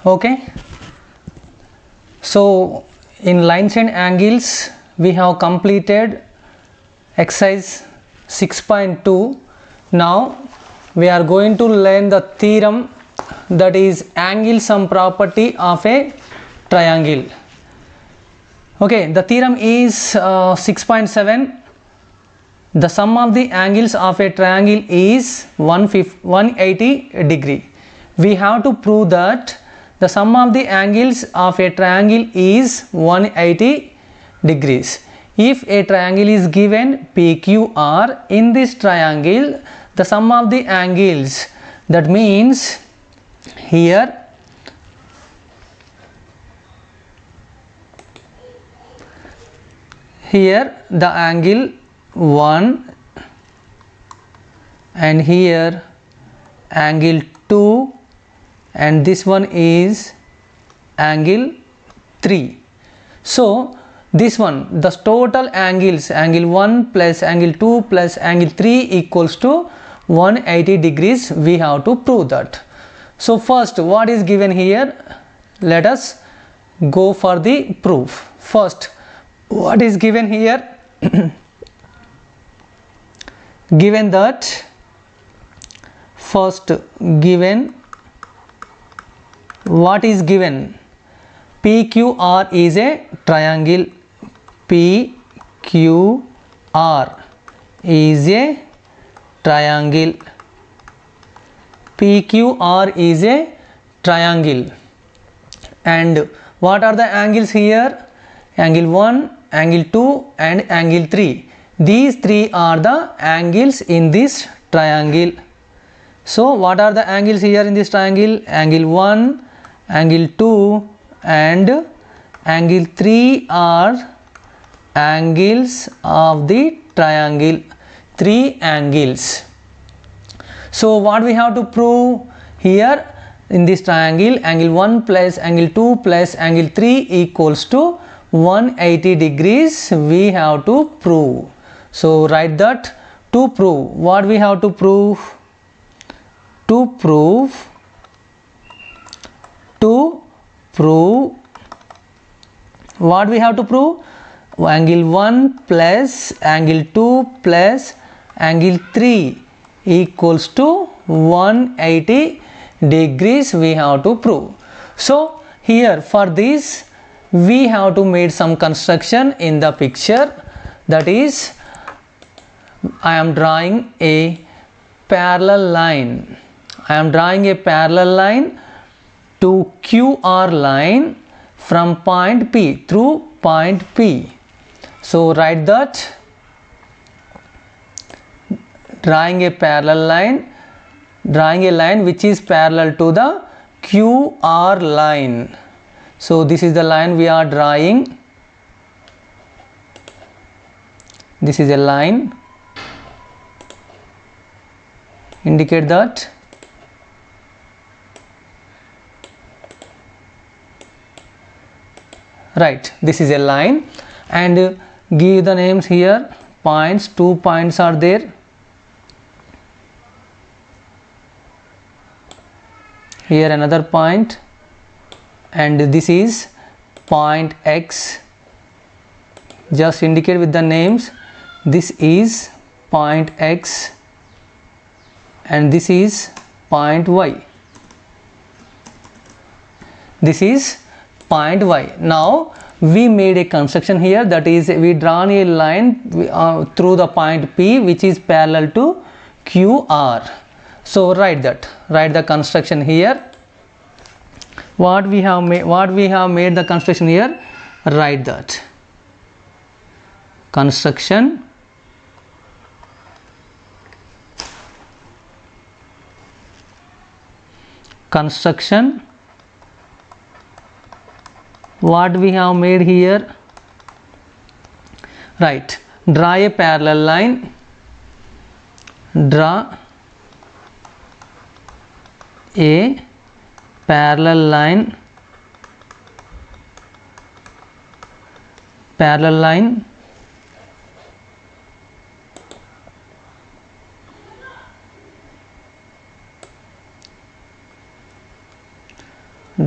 Okay, so in lines and angles we have completed exercise 6.2. now we are going to learn the theorem, that is angle sum property of a triangle. Okay, the theorem is 6.7. the sum of the angles of a triangle is 180 degree. We have to prove that the sum of the angles of a triangle is 180 degrees. If a triangle is given PQR, in this triangle the sum of the angles, that means here the angle 1 and here angle 2 and this one is angle 3. so this one, the total angles, angle 1 plus angle 2 plus angle 3 equals to 180 degrees. We have to prove that. So first, what is given here? Let us go for the proof. First, what is given here? Given that, first given, what is given? PQR is a triangle. PQR is a triangle. PQR is a triangle. And what are the angles here? Angle 1, angle 2 and angle 3. These three are the angles in this triangle. So what are the angles here in this triangle? Angle 1, angle 2 and angle 3 are angles of the triangle. 3 angles. So what we have to prove here in this triangle? Angle 1 plus angle 2 plus angle 3 equals to 180 degrees we have to prove. So write that. To prove, what we have to prove? To prove what we have to prove? Angle 1 plus angle 2 plus angle 3 equals to 180 degrees we have to prove. So here for this we have to make some construction in the picture, that is I am drawing a parallel line. I am drawing a parallel line to QR line from point P, through point P. So write that. Drawing a parallel line, drawing a line which is parallel to the QR line. So this is the line we are drawing. This is a line. Indicate that. Right, this is a line, and give the names here. Points, 2 points are there. Here another point, and this is point X. Just indicate with the names. This is point X and this is point Y. This is point Y. Now we made a construction here, that is we drawn a line through the point P which is parallel to QR. So write that. Write the construction here. What we have made the construction here. Write that. Construction. Construction. What we have made here? Right. Draw a parallel line. Draw a parallel line. Parallel line.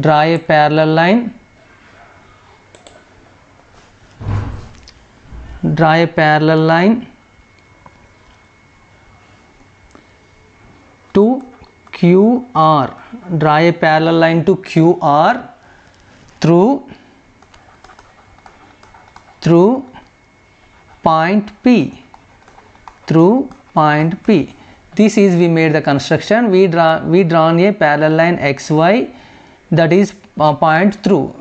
draw a parallel line, draw a parallel line to QR, draw a parallel line to QR through point P, through point P. This is, we made the construction, we drawn a parallel line XY, that is point through,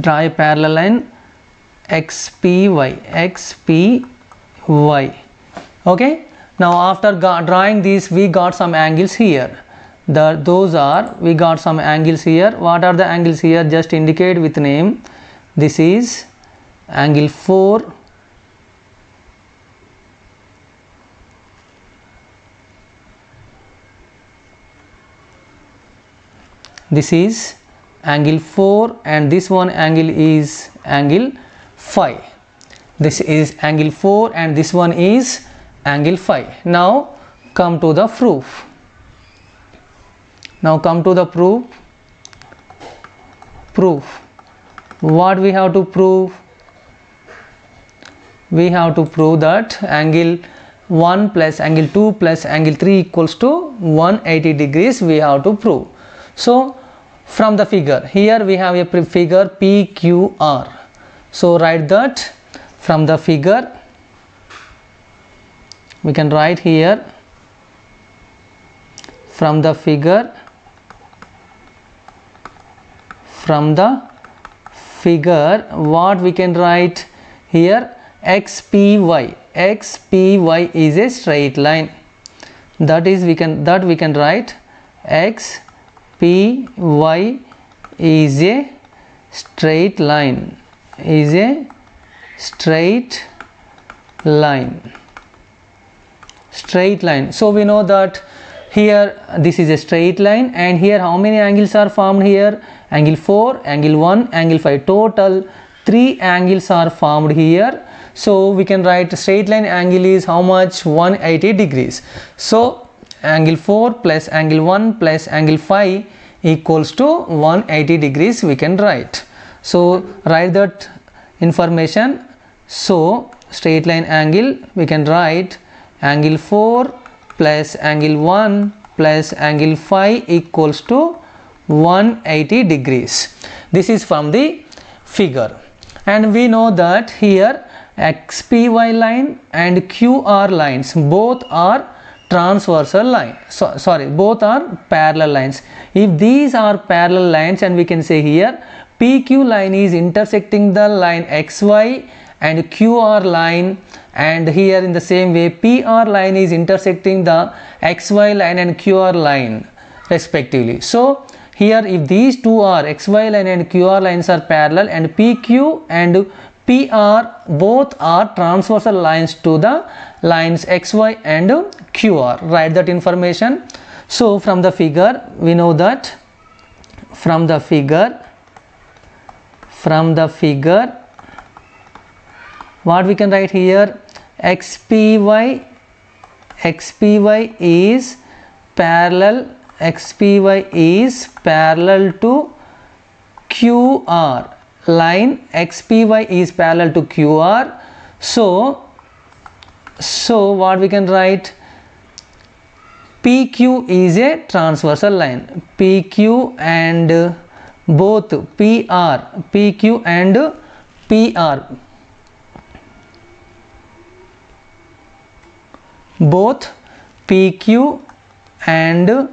draw a parallel line XPY, okay. Now after drawing this, we got some angles here. We got some angles here. What are the angles here? Just indicate with name. This is angle 4, this is angle 4, and this one angle is angle 5. This is angle 4 and this one is angle 5. Now come to the proof. Now come to the proof. What we have to prove? We have to prove that angle 1 plus angle 2 plus angle 3 equals to 180 degrees we have to prove. So from the figure, here we have a figure PQR. So write that from the figure. We can write here from the figure, what we can write here, XPY is a straight line, that we can write XPY is a straight line, straight line. So we know that here this is a straight line, and here how many angles are formed here? Angle 4, angle 1, angle 5, total 3 angles are formed here. So we can write straight line angle is how much? 180 degrees. So angle 4 plus angle 1 plus angle 5 equals to 180 degrees we can write. So write that information. So straight line angle, we can write angle 4 plus angle 1 plus angle 5 equals to 180 degrees. This is from the figure. And we know that here XPY line and QR lines both are transversal line. Both are parallel lines. If these are parallel lines, and we can say here PQ line is intersecting the line XY and QR line, and here in the same way PR line is intersecting the XY line and QR line respectively. So here if these two are, XY line and QR lines are parallel, and PQ and PR both are transversal lines to the lines XY and QR, write that information. So from the figure we know that, from the figure what we can write here, XPY is parallel to QR line, XPY is parallel to QR. So what we can write, PQ is a transversal line, PQ and both PQ and PR, both PQ and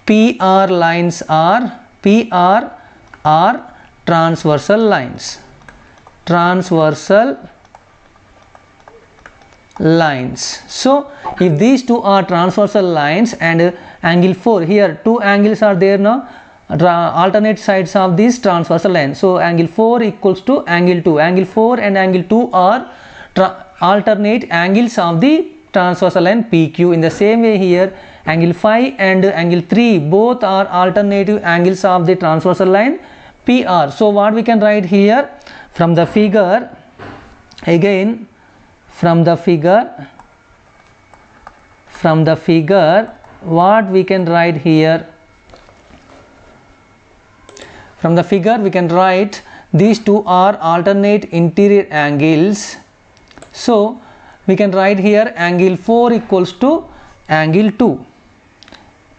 PR lines are transversal lines, So if these two are transversal lines, and angle 4, here two angles are there now, alternate sides of this transversal line. So angle 4 equals to angle 2. Angle 4 and angle 2 are alternate angles of the transversal line PQ. In the same way here angle 5 and angle 3 both are alternative angles of the transversal line PR. So what we can write here from the figure, again from the figure what we can write here, from the figure we can write these two are alternate interior angles. So we can write here angle 4 equals to angle 2.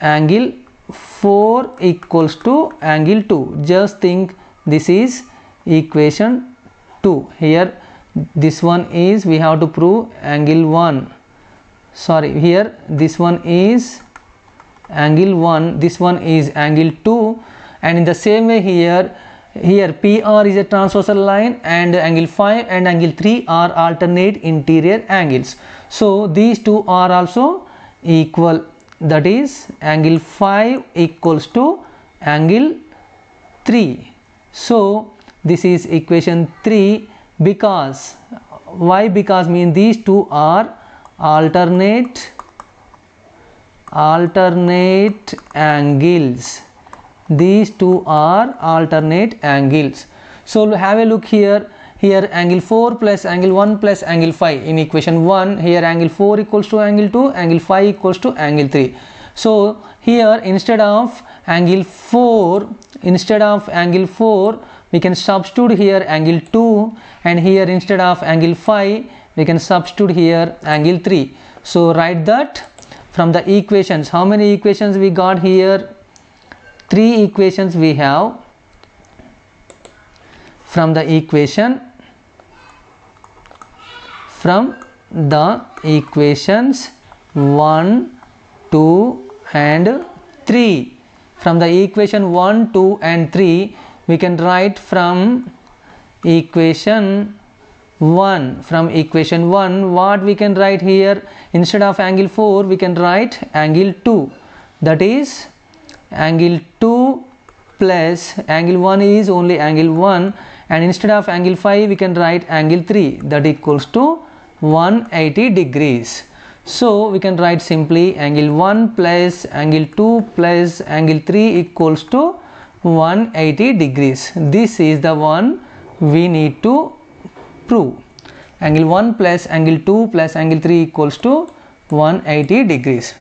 Angle 4 equals to angle 2. Just think this is equation 2. Here this one is, we have to prove angle 1. Sorry, here this one is angle 1, this one is angle 2, and in the same way here PR is a transversal line and angle 5 and angle 3 are alternate interior angles. So these two are also equal, that is angle 5 equals to angle 3. So this is equation 3. Because why? Because mean these two are alternate angles. These two are alternate angles. So have a look here. Here angle 4 plus angle 1 plus angle 5 in equation 1. Here angle 4 equals to angle 2, angle 5 equals to angle 3. So here instead of angle 4 we can substitute here angle 2, and here instead of angle 5 we can substitute here angle 3. So write that from the equations. How many equations we got here? 3 equations we have. From the equations 1, 2 and 3. From the equation 1, 2 and 3 we can write from equation 1. From equation 1 what we can write here? Instead of angle 4 we can write angle 2, that is angle 2 plus angle 1 is only angle 1, and instead of angle 5 we can write angle 3, that equals to 180 degrees. So we can write simply angle 1 plus angle 2 plus angle 3 equals to 180 degrees. This is the one we need to prove. Angle 1 plus angle 2 plus angle 3 equals to 180 degrees.